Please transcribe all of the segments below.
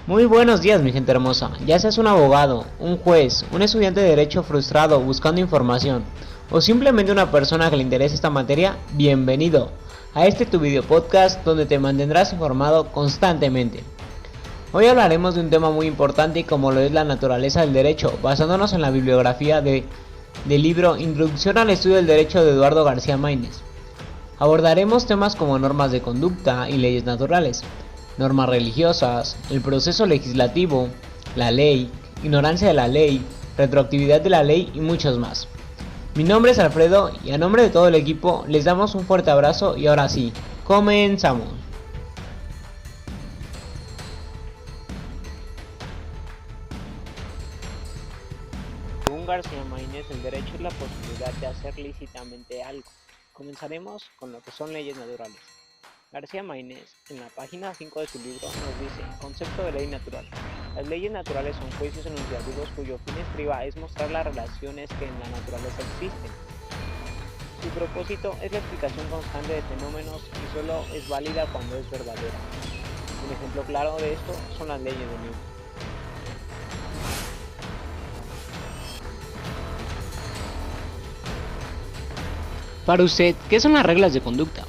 Muy buenos días, mi gente hermosa. Ya seas un abogado, un juez, un estudiante de derecho frustrado buscando información o simplemente una persona que le interese esta materia, bienvenido a este tu video podcast donde te mantendrás informado constantemente. Hoy hablaremos de un tema muy importante como lo es la naturaleza del derecho, basándonos en la bibliografía del libro Introducción al Estudio del Derecho de Eduardo García Maínez. Abordaremos temas como normas de conducta y leyes naturales, normas religiosas, el proceso legislativo, la ley, ignorancia de la ley, retroactividad de la ley y muchos más. Mi nombre es Alfredo y a nombre de todo el equipo les damos un fuerte abrazo y ahora sí, comenzamos. Según García Maínez, el derecho es la posibilidad de hacer lícitamente algo. Comenzaremos con lo que son leyes naturales. García Maínez, en la página 5 de su libro, nos dice: concepto de ley natural. Las leyes naturales son juicios enunciativos cuyo fin estriba es mostrar las relaciones que en la naturaleza existen. Su propósito es la explicación constante de fenómenos y solo es válida cuando es verdadera. Un ejemplo claro de esto son las leyes de Newton. Para usted, ¿qué son las reglas de conducta?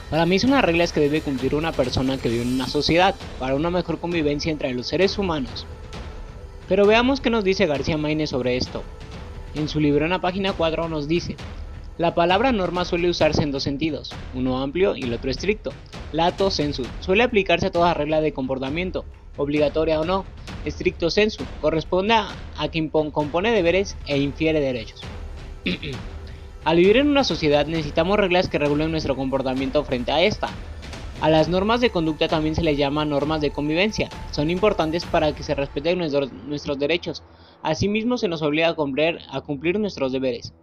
Para mí son las reglas que debe cumplir una persona que vive en una sociedad para una mejor convivencia entre los seres humanos. Pero veamos qué nos dice García Maínez sobre esto. En su libro en la página 4 nos dice: la palabra norma suele usarse en dos sentidos, uno amplio y el otro estricto. Lato sensu suele aplicarse a toda regla de comportamiento, obligatoria o no. Stricto sensu corresponde a quien compone deberes e infiere derechos. Al vivir en una sociedad necesitamos reglas que regulen nuestro comportamiento frente a esta. A las normas de conducta también se les llama normas de convivencia. Son importantes para que se respeten nuestros derechos. Asimismo se nos obliga a cumplir nuestros deberes.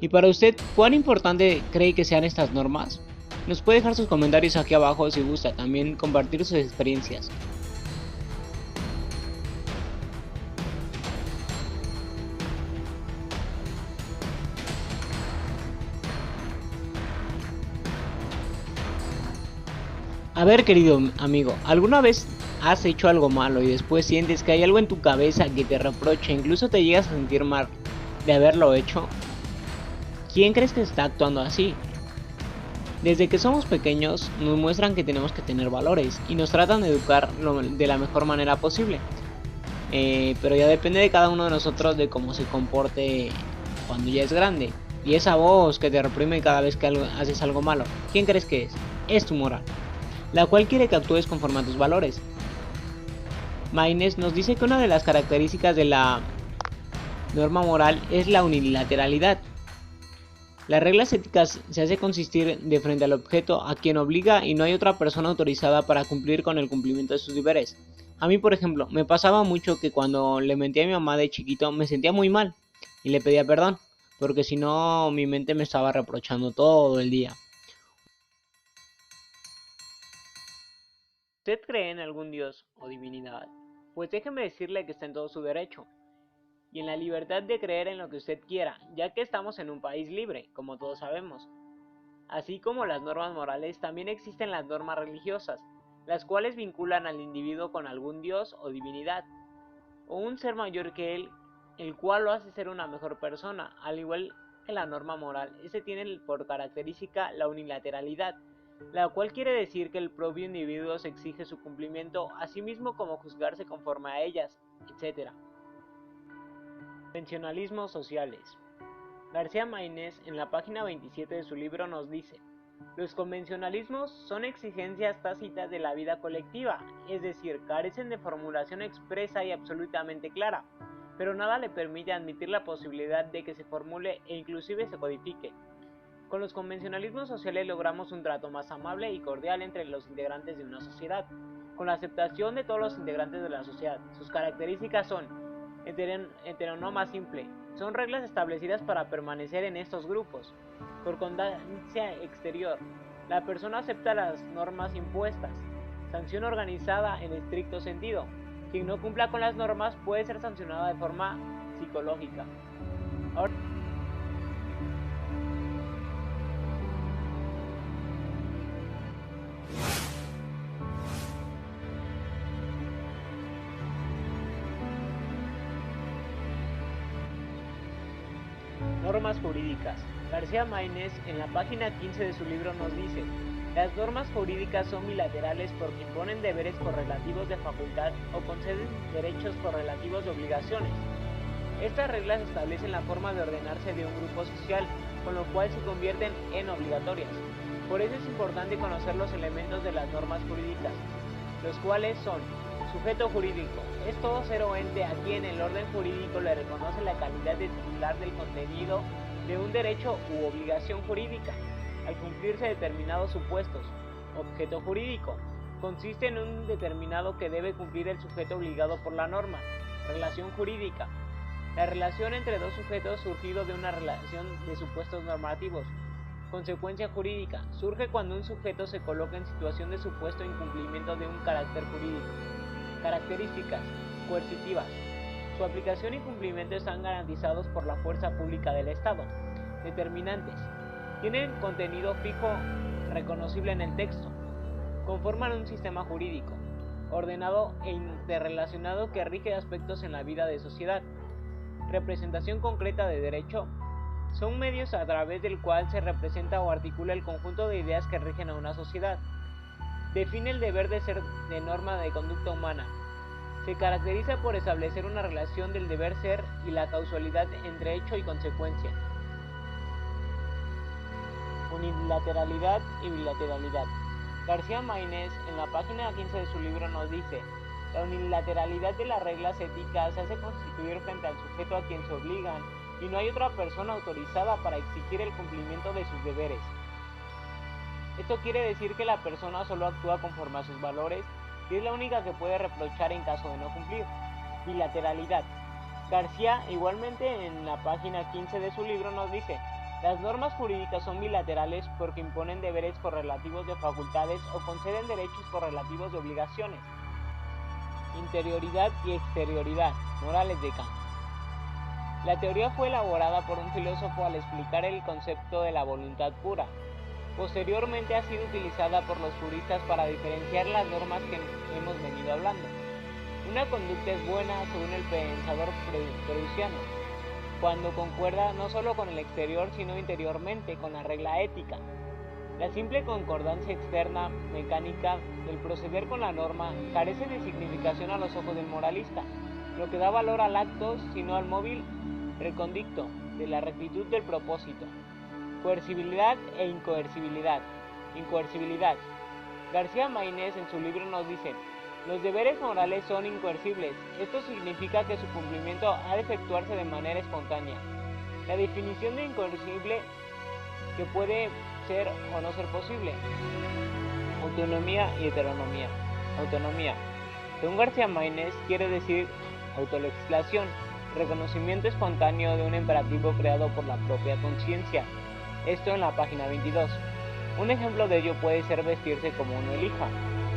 ¿Y para usted, cuán importante cree que sean estas normas? Nos puede dejar sus comentarios aquí abajo si gusta, también compartir sus experiencias. A ver, querido amigo, ¿alguna vez has hecho algo malo y después sientes que hay algo en tu cabeza que te reprocha, incluso te llegas a sentir mal de haberlo hecho? ¿Quién crees que está actuando así? Desde que somos pequeños nos muestran que tenemos que tener valores y nos tratan de educar de la mejor manera posible. Pero ya depende de cada uno de nosotros de cómo se comporte cuando ya es grande. Y esa voz que te reprime cada vez que haces algo malo, ¿quién crees que es? Es tu moral, la cual quiere que actúes conforme a tus valores. Maínez nos dice que una de las características de la norma moral es la unilateralidad. Las reglas éticas se hace consistir de frente al objeto a quien obliga y no hay otra persona autorizada para cumplir con el cumplimiento de sus deberes. A mí, por ejemplo, me pasaba mucho que cuando le mentí a mi mamá de chiquito me sentía muy mal y le pedía perdón, porque si no mi mente me estaba reprochando todo el día. ¿Usted cree en algún dios o divinidad? Pues déjeme decirle que está en todo su derecho y en la libertad de creer en lo que usted quiera, ya que estamos en un país libre, como todos sabemos. Así como las normas morales, también existen las normas religiosas, las cuales vinculan al individuo con algún dios o divinidad, o un ser mayor que él, el cual lo hace ser una mejor persona. Al igual que la norma moral, este tiene por característica la unilateralidad, la cual quiere decir que el propio individuo se exige su cumplimiento, así mismo como juzgarse conforme a ellas, etc. Convencionalismos sociales. García Maínez, en la página 27 de su libro, nos dice: los convencionalismos son exigencias tácitas de la vida colectiva, es decir, carecen de formulación expresa y absolutamente clara, pero nada le permite admitir la posibilidad de que se formule e inclusive se codifique. Con los convencionalismos sociales logramos un trato más amable y cordial entre los integrantes de una sociedad, con la aceptación de todos los integrantes de la sociedad. Sus características son: heteronoma simple, son reglas establecidas para permanecer en estos grupos. Concordancia exterior, la persona acepta las normas impuestas. Sanción organizada en estricto sentido, quien no cumpla con las normas puede ser sancionado de forma psicológica. Ahora, Normas jurídicas. García Maínez, en la página 15 de su libro, nos dice: las normas jurídicas son bilaterales porque imponen deberes correlativos de facultad o conceden derechos correlativos de obligaciones. Estas reglas establecen la forma de ordenarse de un grupo social, con lo cual se convierten en obligatorias. Por eso es importante conocer los elementos de las normas jurídicas, los cuales son: sujeto jurídico. Es todo ser o ente a quien el orden jurídico le reconoce la calidad de titular del contenido de un derecho u obligación jurídica, al cumplirse determinados supuestos. Objeto jurídico. Consiste en un determinado que debe cumplir el sujeto obligado por la norma. Relación jurídica. La relación entre dos sujetos surgido de una relación de supuestos normativos. Consecuencia jurídica. Surge cuando un sujeto se coloca en situación de supuesto incumplimiento de un carácter jurídico. Características coercitivas. Su aplicación y cumplimiento están garantizados por la fuerza pública del Estado. Determinantes. Tienen contenido fijo reconocible en el texto. Conforman un sistema jurídico ordenado e interrelacionado que rige aspectos en la vida de sociedad. Representación concreta de derecho. Son medios a través del cual se representa o articula el conjunto de ideas que rigen a una sociedad. Define el deber de ser de norma de conducta humana. Se caracteriza por establecer una relación del deber ser y la causalidad entre hecho y consecuencia. Unilateralidad y bilateralidad. García Maínez, en la página 15 de su libro, nos dice: la unilateralidad de las reglas éticas se hace constituir frente al sujeto a quien se obligan, y no hay otra persona autorizada para exigir el cumplimiento de sus deberes. Esto quiere decir que la persona solo actúa conforme a sus valores y es la única que puede reprochar en caso de no cumplir. Bilateralidad. García, igualmente en la página 15 de su libro, nos dice: las normas jurídicas son bilaterales porque imponen deberes correlativos de facultades o conceden derechos correlativos de obligaciones. Interioridad y exterioridad. Morales de Kant. La teoría fue elaborada por un filósofo al explicar el concepto de la voluntad pura. Posteriormente ha sido utilizada por los juristas para diferenciar las normas que hemos venido hablando. Una conducta es buena según el pensador prusiano, cuando concuerda no solo con el exterior sino interiormente con la regla ética. La simple concordancia externa, mecánica, del proceder con la norma carece de significación a los ojos del moralista, lo que da valor al acto sino al móvil recondicto de la rectitud del propósito. Coercibilidad e incoercibilidad. Incoercibilidad. García Maínez en su libro nos dice: los deberes morales son incoercibles. Esto significa que su cumplimiento ha de efectuarse de manera espontánea. La definición de incoercible que puede ser o no ser posible. Autonomía y heteronomía. Autonomía. Según García Maínez, quiere decir autolegislación, reconocimiento espontáneo de un imperativo creado por la propia conciencia. Esto en la página 22. Un ejemplo de ello puede ser vestirse como uno elija,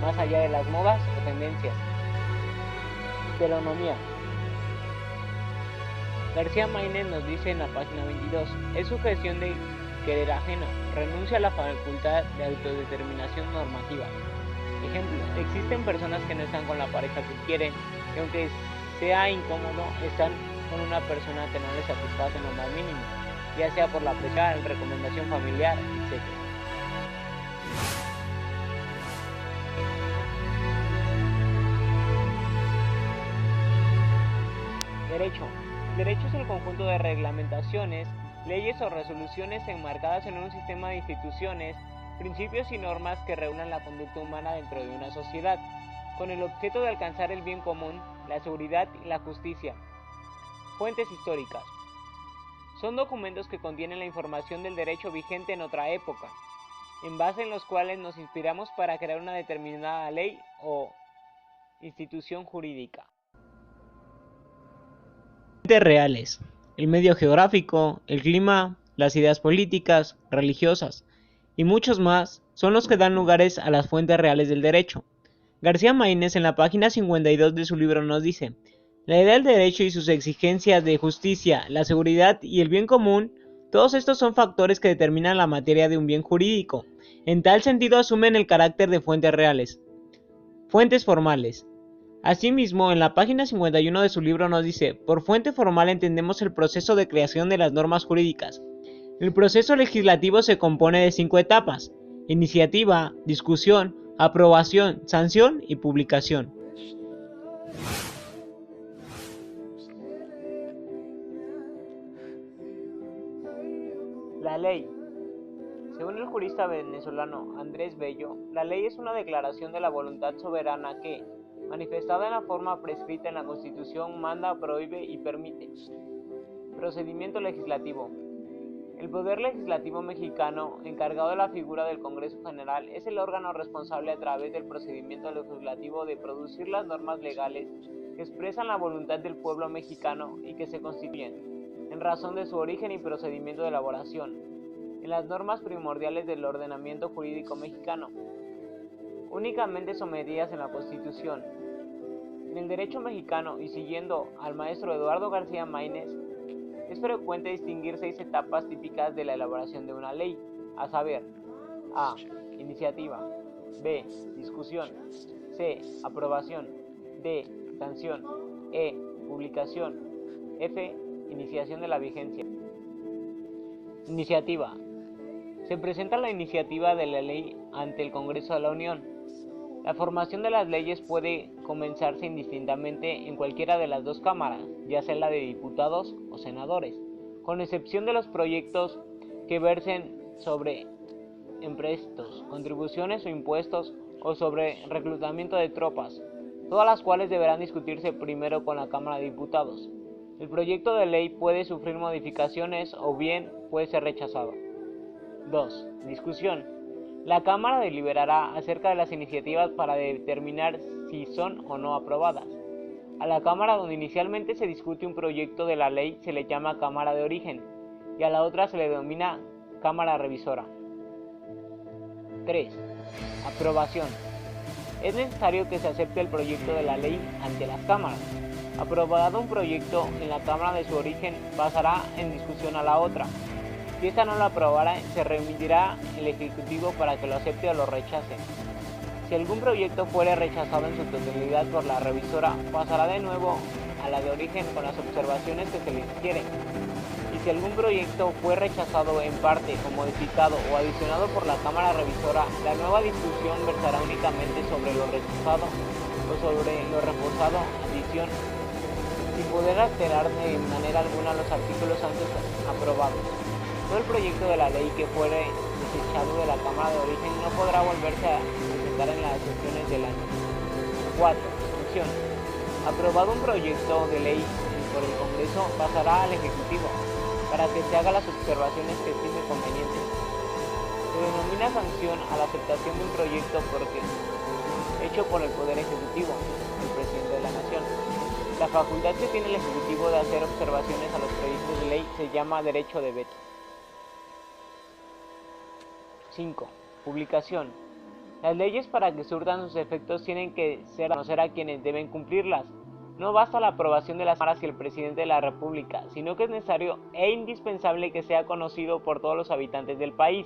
más allá de las modas o tendencias. Heteronomía. García Maínez nos dice en la página 22: es sujeción de querer ajeno, renuncia a la facultad de autodeterminación normativa. Ejemplo: existen personas que no están con la pareja que quieren y aunque sea incómodo, están con una persona que no les satisface en lo más mínimo, ya sea por la presión, recomendación familiar, etc. Derecho. Derecho es el conjunto de reglamentaciones, leyes o resoluciones enmarcadas en un sistema de instituciones, principios y normas que regulan la conducta humana dentro de una sociedad, con el objeto de alcanzar el bien común, la seguridad y la justicia. Fuentes históricas. Son documentos que contienen la información del derecho vigente en otra época, en base en los cuales nos inspiramos para crear una determinada ley o institución jurídica. Fuentes reales. El medio geográfico, el clima, las ideas políticas, religiosas y muchos más son los que dan lugares a las fuentes reales del derecho. García Maínez en la página 52 de su libro nos dice: la idea del derecho y sus exigencias de justicia, la seguridad y el bien común, todos estos son factores que determinan la materia de un bien jurídico. En tal sentido asumen el carácter de fuentes reales. Fuentes formales. Asimismo, en la página 51 de su libro nos dice: por fuente formal entendemos el proceso de creación de las normas jurídicas. El proceso legislativo se compone de 5 etapas: iniciativa, discusión, aprobación, sanción y publicación. La ley. Según el jurista venezolano Andrés Bello, la ley es una declaración de la voluntad soberana que, manifestada en la forma prescrita en la Constitución, manda, prohíbe y permite. Procedimiento legislativo. El Poder Legislativo mexicano, encargado de la figura del Congreso General, es el órgano responsable a través del procedimiento legislativo de producir las normas legales que expresan la voluntad del pueblo mexicano y que se constituyen, en razón de su origen y procedimiento de elaboración, en las normas primordiales del ordenamiento jurídico mexicano, únicamente sometidas en la Constitución. En el derecho mexicano, y siguiendo al maestro Eduardo García Maínez, es frecuente distinguir 6 etapas típicas de la elaboración de una ley, a saber: A. Iniciativa. B. Discusión. C. Aprobación. D. Sanción. E. Publicación. F. Iniciación de la vigencia. Iniciativa. Se presenta la iniciativa de la ley ante el Congreso de la Unión. La formación de las leyes puede comenzarse indistintamente en cualquiera de las 2 cámaras, ya sea la de diputados o senadores, con excepción de los proyectos que versen sobre impuestos, contribuciones o impuestos, o sobre reclutamiento de tropas, todas las cuales deberán discutirse primero con la Cámara de Diputados. El proyecto de ley puede sufrir modificaciones o bien puede ser rechazado. 2. Discusión. La Cámara deliberará acerca de las iniciativas para determinar si son o no aprobadas. A la Cámara donde inicialmente se discute un proyecto de la ley se le llama Cámara de Origen, y a la otra se le denomina Cámara Revisora. 3. Aprobación. Es necesario que se acepte el proyecto de la ley ante las cámaras. Aprobado un proyecto en la Cámara de su origen, pasará en discusión a la otra. Si esta no lo aprobara, se remitirá al Ejecutivo para que lo acepte o lo rechace. Si algún proyecto fuere rechazado en su totalidad por la revisora, pasará de nuevo a la de origen con las observaciones que se le sugieren. Y si algún proyecto fue rechazado en parte o modificado o adicionado por la Cámara Revisora, la nueva discusión versará únicamente sobre lo rechazado o sobre lo reforzado, adición, sin poder alterar de manera alguna los artículos antes aprobados. Todo el proyecto de la ley que fuere desechado de la Cámara de Origen no podrá volverse a presentar en las sesiones del año. 4. Discusión. Aprobado un proyecto de ley por el Congreso, pasará al Ejecutivo para que se haga las observaciones que estime convenientes. Se denomina sanción a la aceptación de un proyecto hecho por el Poder Ejecutivo, el Presidente de la Nación. La facultad que tiene el Ejecutivo de hacer observaciones a los proyectos de ley se llama derecho de veto. 5. Publicación. Las leyes, para que surtan sus efectos, tienen que ser a conocer a quienes deben cumplirlas. No basta la aprobación de las cámaras y el presidente de la República, sino que es necesario e indispensable que sea conocido por todos los habitantes del país.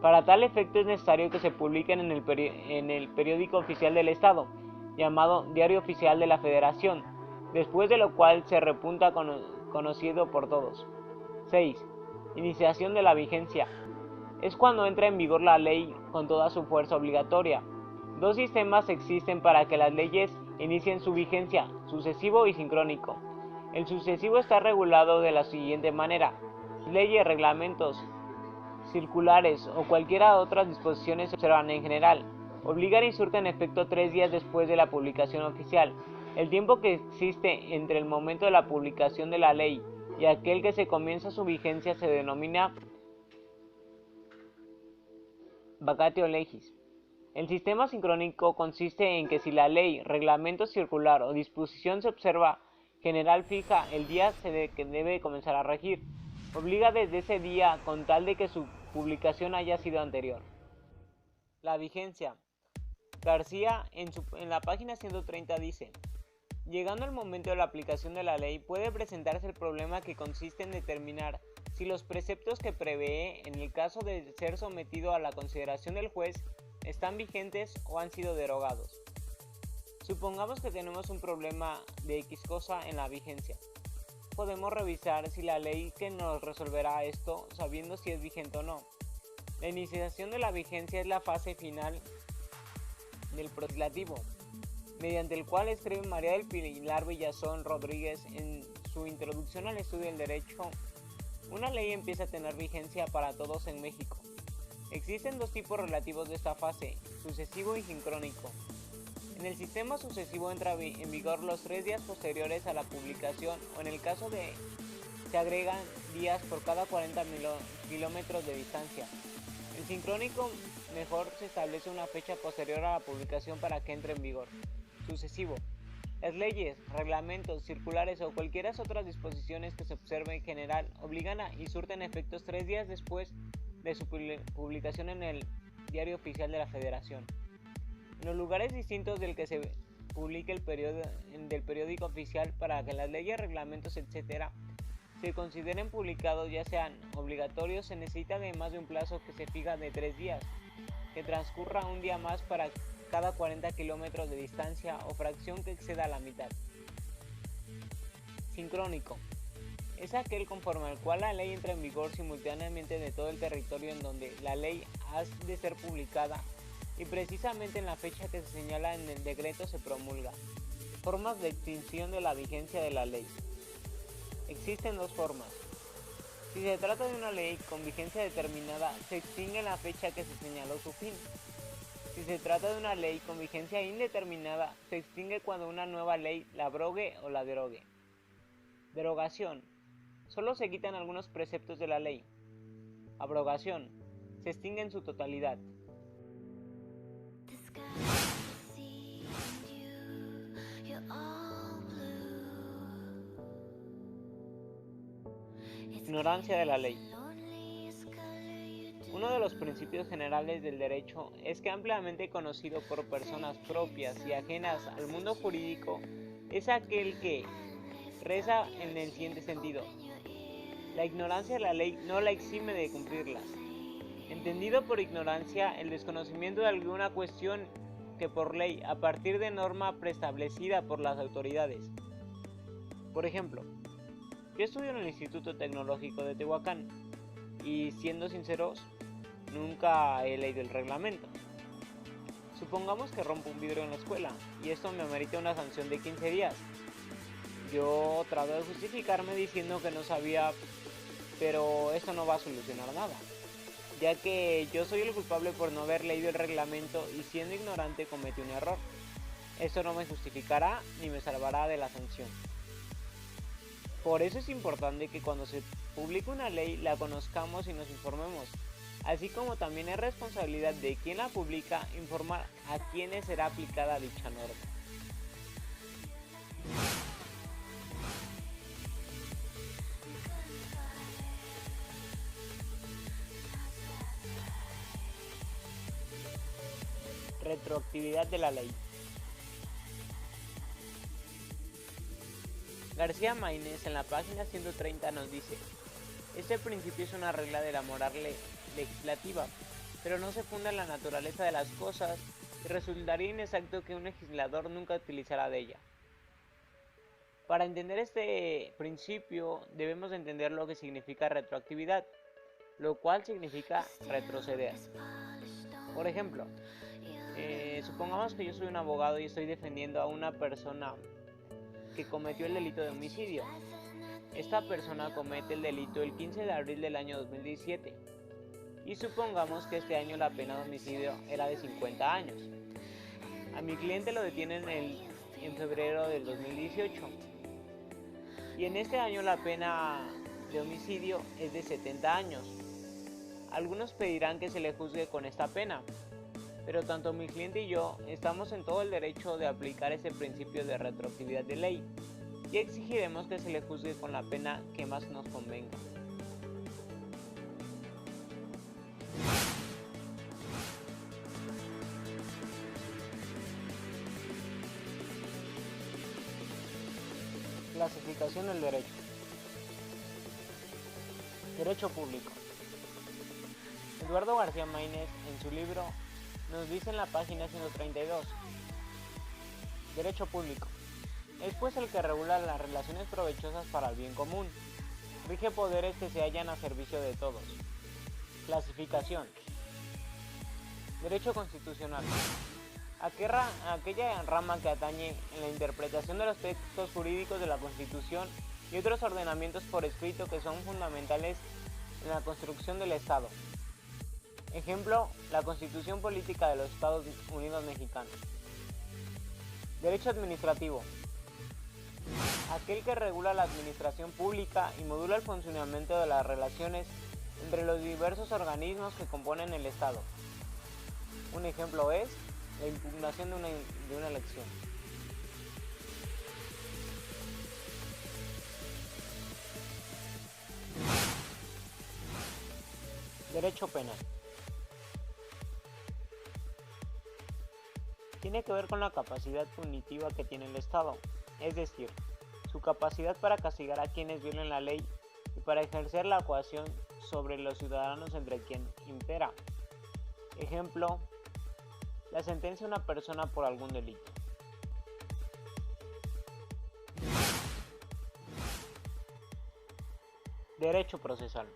Para tal efecto es necesario que se publiquen en el periódico oficial del Estado, llamado Diario Oficial de la Federación, después de lo cual se repunta conocido por todos. 6. Iniciación de la vigencia. Es cuando entra en vigor la ley con toda su fuerza obligatoria. 2 sistemas existen para que las leyes inicien su vigencia: sucesivo y sincrónico. El sucesivo está regulado de la siguiente manera: leyes, reglamentos, circulares o cualquiera otras disposiciones se observan en general, obligan y surten efecto 3 días después de la publicación oficial. El tiempo que existe entre el momento de la publicación de la ley y aquel que se comienza su vigencia se denomina vacatio legis. El sistema sincrónico consiste en que si la ley, reglamento circular o disposición se observa general fija el día que debe comenzar a regir, obliga desde ese día con tal de que su publicación haya sido anterior. La vigencia. García en la página 130 dice: llegando el momento de la aplicación de la ley, puede presentarse el problema que consiste en determinar si los preceptos que prevé, en el caso de ser sometido a la consideración del juez, están vigentes o han sido derogados. Supongamos que tenemos un problema de X cosa en la vigencia. Podemos revisar si la ley que nos resolverá esto, sabiendo si es vigente o no. La iniciación de la vigencia es la fase final del proceso legislativo, mediante el cual escribe María del Pilar Villazón Rodríguez en su introducción al estudio del derecho. Una ley empieza a tener vigencia para todos en México. Existen dos tipos relativos de esta fase, sucesivo y sincrónico. En el sistema sucesivo entra en vigor los 3 días posteriores a la publicación, o en el caso de se agregan días por cada 40 kilómetros de distancia. En sincrónico mejor se establece una fecha posterior a la publicación para que entre en vigor. Sucesivo. Las leyes, reglamentos, circulares o cualquiera otras disposiciones que se observen en general obligan y surten efectos 3 días después de su publicación en el Diario Oficial de la Federación. En los lugares distintos del que se publique el periódico oficial, para que las leyes, reglamentos, etc. se consideren publicados, ya sean obligatorios, se necesita además de un plazo que se fija de 3 días, que transcurra un día más para cada 40 kilómetros de distancia o fracción que exceda la mitad. Sincrónico. Es aquel conforme al cual la ley entra en vigor simultáneamente de todo el territorio en donde la ley ha de ser publicada y precisamente en la fecha que se señala en el decreto se promulga. Formas de extinción de la vigencia de la ley. Existen dos formas. Si se trata de una ley con vigencia determinada, se extingue en la fecha que se señaló su fin. Si se trata de una ley con vigencia indeterminada, se extingue cuando una nueva ley la abrogue o la derogue. Derogación. Solo se quitan algunos preceptos de la ley. Abrogación. Se extingue en su totalidad. Ignorancia de la ley. Uno de los principios generales del derecho es que ampliamente conocido por personas propias y ajenas al mundo jurídico es aquel que reza en el siguiente sentido: la ignorancia de la ley no la exime de cumplirlas. Entendido por ignorancia el desconocimiento de alguna cuestión que por ley, a partir de norma preestablecida por las autoridades. Por ejemplo, yo estudio en el Instituto Tecnológico de Tehuacán y, siendo sinceros, nunca he leído el reglamento. Supongamos que rompo un vidrio en la escuela y esto me amerita una sanción de 15 días. Yo trato de justificarme diciendo que no sabía, pero esto no va a solucionar nada, ya que yo soy el culpable por no haber leído el reglamento y, siendo ignorante, cometí un error. Esto no me justificará ni me salvará de la sanción. Por eso es importante que cuando se publique una ley la conozcamos y nos informemos, así como también es responsabilidad de quien la publica informar a quienes será aplicada dicha norma. Retroactividad de la ley. García Maínez en la página 130 nos dice: este principio es una regla de la moral legislativa, pero no se funda en la naturaleza de las cosas y resultaría inexacto que un legislador nunca utilizara de ella. Para entender este principio debemos entender lo que significa retroactividad, lo cual significa retroceder. Por ejemplo, supongamos que yo soy un abogado y estoy defendiendo a una persona que cometió el delito de homicidio. Esta persona comete el delito el 15 de abril del año 2017 y supongamos que este año la pena de homicidio era de 50 años. A mi cliente lo detienen en febrero del 2018 y en este año la pena de homicidio es de 70 años. Algunos pedirán que se le juzgue con esta pena, pero tanto mi cliente y yo estamos en todo el derecho de aplicar ese principio de retroactividad de ley y exigiremos que se le juzgue con la pena que más nos convenga. Clasificación del derecho. Derecho público. Eduardo García Maínez, en su libro, nos dice en la página 132: Derecho público. Es pues el que regula las relaciones provechosas para el bien común. Rige poderes que se hallan a servicio de todos. Clasificación. Derecho constitucional. Aquella rama que atañe en la interpretación de los textos jurídicos de la Constitución y otros ordenamientos por escrito que son fundamentales en la construcción del Estado. Ejemplo, la Constitución Política de los Estados Unidos Mexicanos. Derecho administrativo. Aquel que regula la administración pública y modula el funcionamiento de las relaciones entre los diversos organismos que componen el Estado. Un ejemplo es la impugnación de una elección. Derecho penal. Tiene que ver con la capacidad punitiva que tiene el Estado, es decir, su capacidad para castigar a quienes violen la ley y para ejercer la coacción sobre los ciudadanos entre quien impera. Ejemplo, la sentencia a una persona por algún delito. Derecho procesal.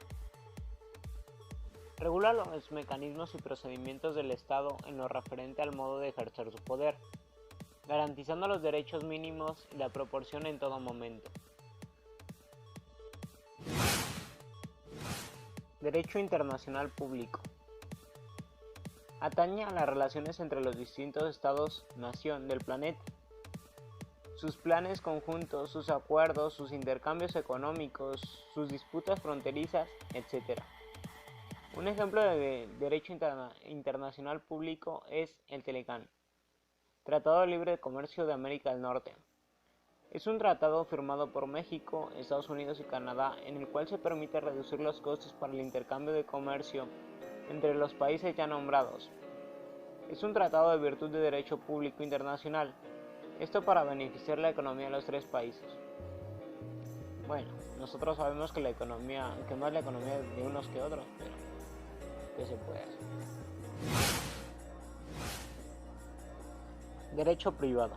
Regula los mecanismos y procedimientos del Estado en lo referente al modo de ejercer su poder, garantizando los derechos mínimos y la proporción en todo momento. Derecho internacional público. Atañe a las relaciones entre los distintos estados-nación del planeta, sus planes conjuntos, sus acuerdos, sus intercambios económicos, sus disputas fronterizas, etc. Un ejemplo de derecho internacional público es el Telecán, Tratado Libre de Comercio de América del Norte. Es un tratado firmado por México, Estados Unidos y Canadá en el cual se permite reducir los costos para el intercambio de comercio entre los países ya nombrados. Es un tratado de virtud de derecho público internacional, esto para beneficiar la economía de los tres países. Bueno, nosotros sabemos que más la economía de unos que otros, pero ¿qué se puede hacer? Derecho privado.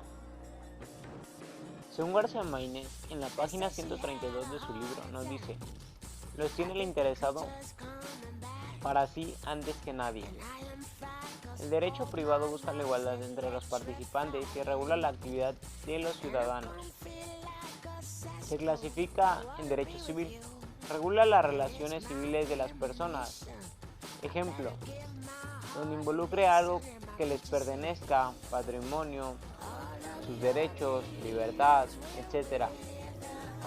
Según García Maínez, en la página 132 de su libro nos dice: los tiene el interesado para sí antes que nadie. El derecho privado busca la igualdad entre los participantes y regula la actividad de los ciudadanos. Se clasifica en derecho civil. Regula las relaciones civiles de las personas. Ejemplo, donde involucre algo que les pertenezca, patrimonio, sus derechos, libertad, etc.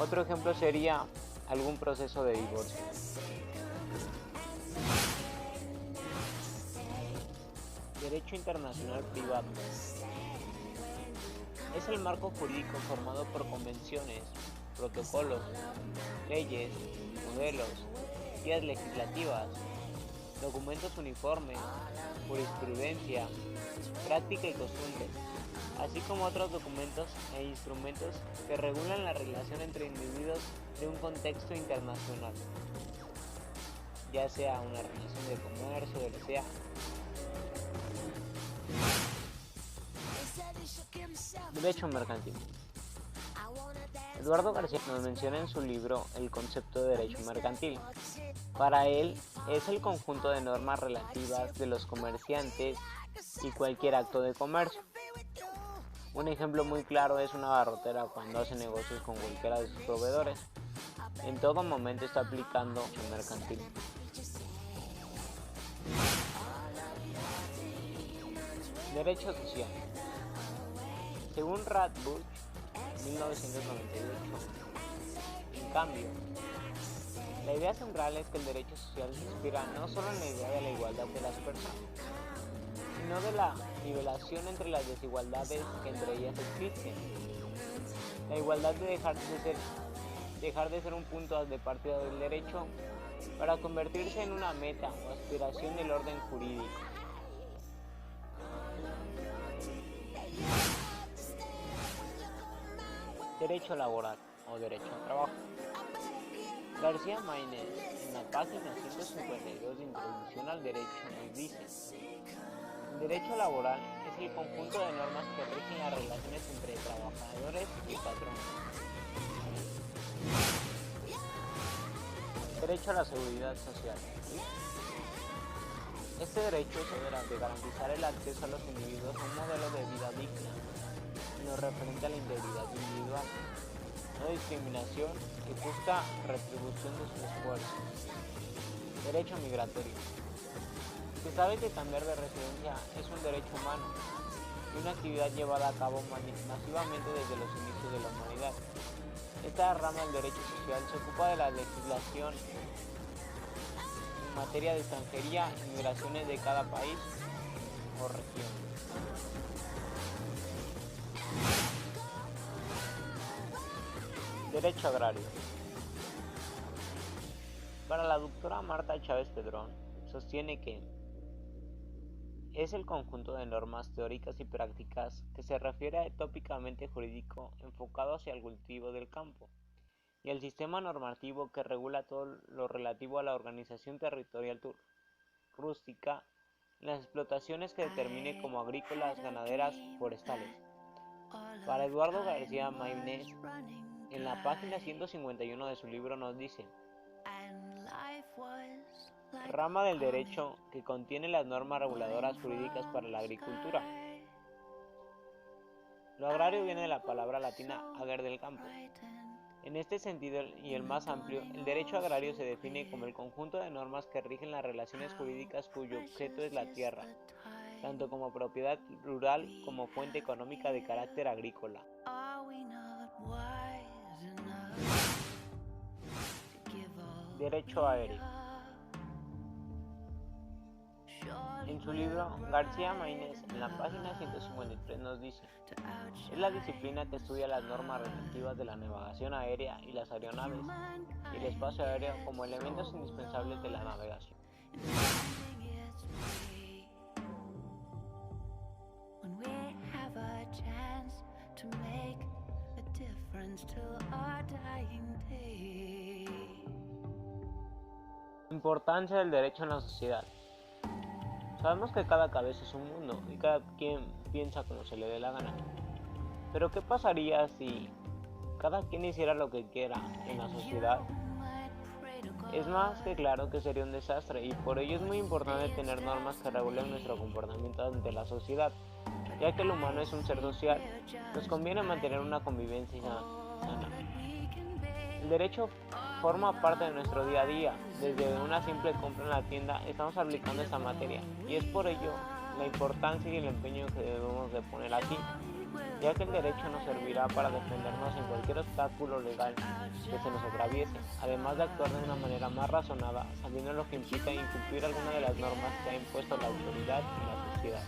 Otro ejemplo sería algún proceso de divorcio. Derecho internacional privado. Es el marco jurídico formado por convenciones, protocolos, leyes, modelos, guías legislativas, documentos uniformes, jurisprudencia, práctica y costumbres, así como otros documentos e instrumentos que regulan la relación entre individuos de un contexto internacional, ya sea una relación de comercio, de lo que sea. Derecho mercantil. Eduardo García nos menciona en su libro el concepto de derecho mercantil. Para él es el conjunto de normas relativas de los comerciantes y cualquier acto de comercio. Un ejemplo muy claro es una barrotera cuando hace negocios con cualquiera de sus proveedores. En todo momento está aplicando el mercantil. Derecho social. Según Radbush, 1998, en cambio, la idea central es que el derecho social se inspira no solo en la idea de la igualdad de las personas, sino de la nivelación entre las desigualdades que entre ellas existen. La igualdad de dejar de ser un punto de partida del derecho para convertirse en una meta o aspiración del orden jurídico. Derecho laboral o derecho al trabajo. García Maínez, en la página 152 de Introducción al Derecho, nos dice: El derecho laboral es el conjunto de normas que rigen las relaciones entre trabajadores y patrones. Derecho a la seguridad social. Este derecho es el de garantizar el acceso a los individuos a un modelo de vida digna en lo referente a la integridad individual, no discriminación y justa retribución de sus esfuerzos. Derecho migratorio. Se sabe que cambiar de residencia es un derecho humano y una actividad llevada a cabo masivamente desde los inicios de la humanidad. Esta rama del derecho social se ocupa de la legislación en materia de extranjería y migraciones de cada país o región. Derecho agrario. Para la doctora Marta Chávez Pedrón, sostiene que es el conjunto de normas teóricas y prácticas que se refiere a tópicamente jurídico enfocado hacia el cultivo del campo y el sistema normativo que regula todo lo relativo a la organización territorial rústica en las explotaciones que determine como agrícolas, ganaderas, forestales. Para Eduardo García Maynés, en la página 151 de su libro nos dice: rama del derecho que contiene las normas reguladoras jurídicas para la agricultura. Lo agrario viene de la palabra latina ager del campo. En este sentido y el más amplio, el derecho agrario se define como el conjunto de normas que rigen las relaciones jurídicas cuyo objeto es la tierra, tanto como propiedad rural como fuente económica de carácter agrícola. Derecho aéreo. En su libro, García Maynés, en la página 153 nos dice: es la disciplina que estudia las normas relativas de la navegación aérea y las aeronaves y el espacio aéreo como elementos indispensables de la navegación. Importancia del derecho en la sociedad. Sabemos que cada cabeza es un mundo y cada quien piensa como se le dé la gana. Pero ¿qué pasaría si cada quien hiciera lo que quiera en la sociedad? Es más que claro que sería un desastre y por ello es muy importante tener normas que regulen nuestro comportamiento ante la sociedad. Ya que el humano es un ser social, nos conviene mantener una convivencia sana. El derecho forma parte de nuestro día a día. Desde una simple compra en la tienda estamos aplicando esta materia y es por ello la importancia y el empeño que debemos de poner aquí, ya que el derecho nos servirá para defendernos en cualquier obstáculo legal que se nos atraviese, además de actuar de una manera más razonada, sabiendo lo que implica incumplir alguna de las normas que ha impuesto la autoridad y la sociedad.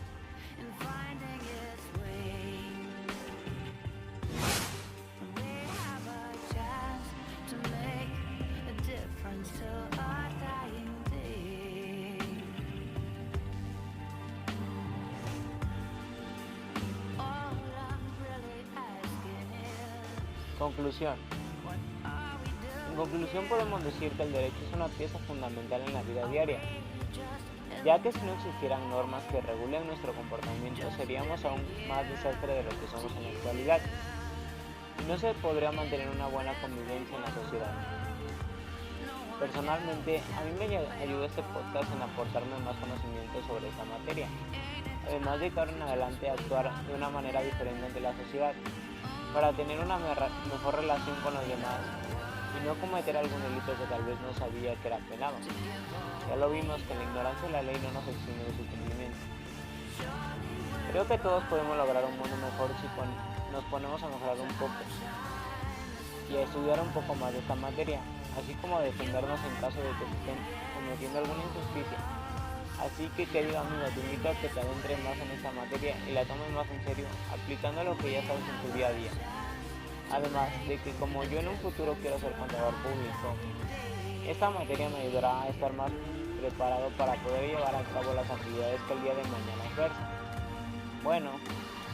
Conclusión. En conclusión podemos decir que el derecho es una pieza fundamental en la vida diaria, ya que si no existieran normas que regulen nuestro comportamiento seríamos aún más desastre de lo que somos en la actualidad y no se podría mantener una buena convivencia en la sociedad. Personalmente, a mí me ayudó este podcast en aportarme más conocimiento sobre esta materia, además de que ahora en adelante actuar de una manera diferente ante la sociedad, para tener una mejor relación con los demás y no cometer algún delito que tal vez no sabía que era penado. Ya lo vimos que la ignorancia de la ley no nos exime de su cumplimiento. Creo que todos podemos lograr un mundo mejor si nos ponemos a mejorar un poco y a estudiar un poco más de esta materia, así como a defendernos en caso de que se estén cometiendo alguna injusticia. Así que, querido amigo, te invito a que te adentres más en esta materia y la tomes más en serio, aplicando lo que ya sabes en tu día a día. Además de que, como yo en un futuro quiero ser contador público, esta materia me ayudará a estar más preparado para poder llevar a cabo las actividades que el día de mañana ejerza. Bueno,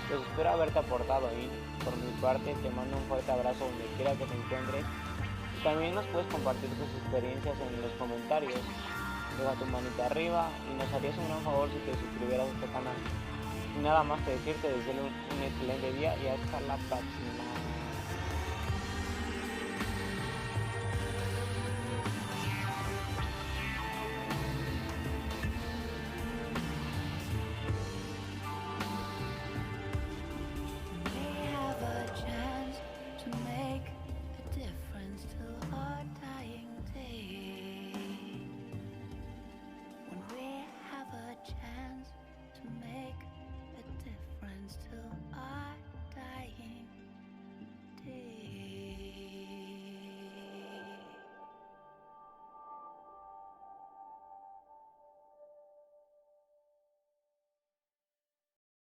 pues espero haberte aportado y por mi parte te mando un fuerte abrazo donde quiera que te encuentres. También nos puedes compartir tus experiencias en los comentarios deja tu manita arriba y nos harías un gran favor si te suscribieras a este canal. Y nada más que decirte, desearle un excelente día y hasta la próxima.